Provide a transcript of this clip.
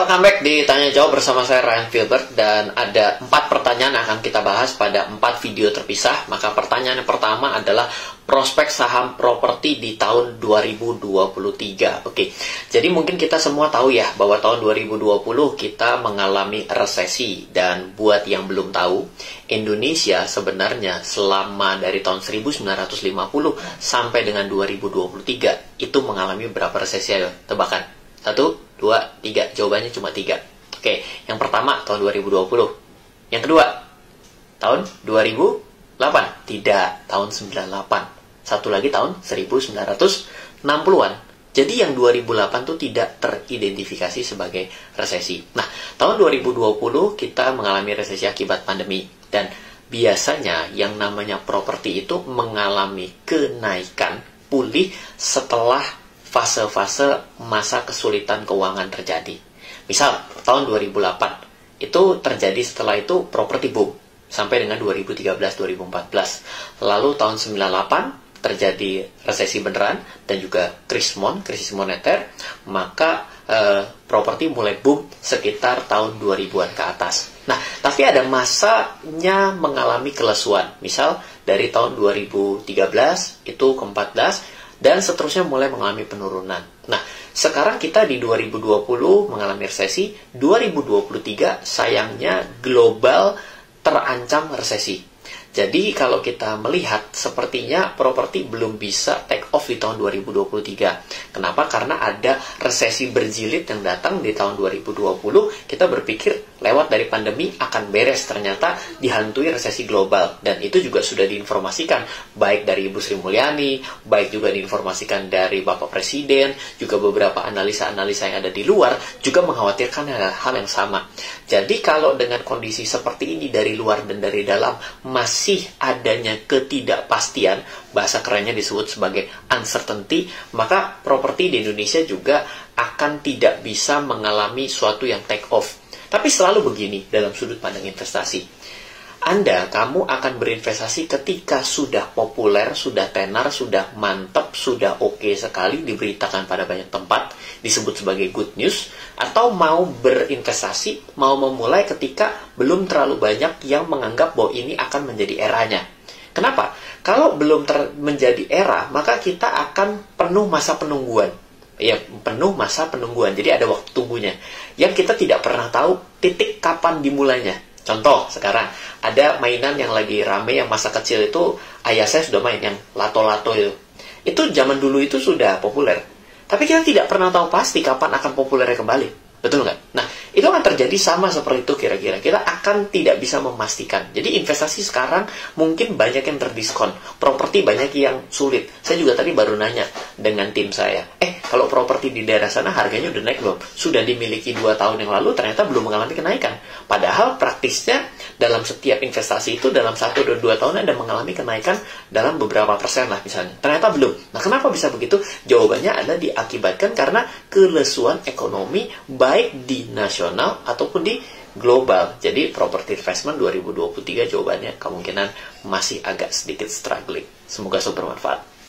welcome back di Tanya Jawab bersama saya Ryan Filbert. Dan ada 4 pertanyaan yang akan kita bahas pada 4 video terpisah. Maka pertanyaan yang pertama adalah prospek saham properti di tahun 2023. Oke, jadi mungkin kita semua tahu ya bahwa tahun 2020 kita mengalami resesi. Dan buat yang belum tahu, Indonesia sebenarnya selama dari tahun 1950 sampai dengan 2023 itu mengalami berapa resesi? Ayo tebakan. 1, 2, 3. Jawabannya cuma 3. Oke, yang pertama tahun 2020. Yang kedua, tahun 2008. Tidak, tahun 98. Satu lagi tahun 1960-an. Jadi yang 2008 itu tidak teridentifikasi sebagai resesi. Nah, tahun 2020 kita mengalami resesi akibat pandemi. Dan biasanya yang namanya properti itu mengalami kenaikan pulih setelah fase-fase masa kesulitan keuangan terjadi. Misal, tahun 2008 itu terjadi, setelah itu properti boom sampai dengan 2013-2014. Lalu tahun 98 terjadi resesi beneran dan juga krisis moneter, maka properti mulai boom sekitar tahun 2000-an ke atas. Nah, tapi ada masanya mengalami kelesuan. Misal dari tahun 2013 itu ke 14 dan seterusnya mulai mengalami penurunan. Nah, sekarang kita di 2020 mengalami resesi, 2023 sayangnya global terancam resesi. Jadi kalau kita melihat sepertinya properti belum bisa take off di tahun 2023. Kenapa? Karena ada resesi berjilid yang datang di tahun 2020. Kita berpikir lewat dari pandemi akan beres, ternyata dihantui resesi global. Dan itu juga sudah diinformasikan baik dari Ibu Sri Mulyani, baik juga diinformasikan dari Bapak Presiden, juga beberapa analisa-analisa yang ada di luar juga mengkhawatirkan hal yang sama. Jadi kalau dengan kondisi seperti ini dari luar dan dari dalam masih adanya ketidakpastian, bahasa kerennya disebut sebagai uncertainty, maka properti di Indonesia juga akan tidak bisa mengalami suatu yang take off. Tapi selalu begini dalam sudut pandang investasi. Kamu akan berinvestasi ketika sudah populer, sudah tenar, sudah mantap, sudah oke sekali, diberitakan pada banyak tempat, disebut sebagai good news, atau mau berinvestasi, mau memulai ketika belum terlalu banyak yang menganggap bahwa ini akan menjadi eranya. Kenapa? Kalau belum menjadi era, maka kita akan penuh masa penungguan. Ya, penuh masa penungguan. Jadi ada waktu tunggunya yang kita tidak pernah tahu titik kapan dimulainya. Contoh, sekarang ada mainan yang lagi rame, yang masa kecil itu ayah saya sudah main, yang lato-lato itu. Itu zaman dulu itu sudah populer. Tapi kita tidak pernah tahu pasti kapan akan populernya kembali. Betul nggak? Nah, itu akan terjadi sama seperti itu kira-kira. Kita akan tidak bisa memastikan. Jadi investasi sekarang mungkin banyak yang terdiskon. Properti banyak yang sulit. Saya juga tadi baru nanya dengan tim saya. Kalau properti di daerah sana harganya udah naik belum? Sudah dimiliki 2 tahun yang lalu, ternyata belum mengalami kenaikan. Padahal praktisnya dalam setiap investasi itu dalam 1-2 tahun ada mengalami kenaikan dalam beberapa persen lah misalnya. Ternyata belum. Nah, kenapa bisa begitu? Jawabannya adalah diakibatkan karena kelesuan ekonomi baik di nasional ataupun di global. Jadi property investment 2023 jawabannya kemungkinan masih agak sedikit struggling. Semoga bermanfaat.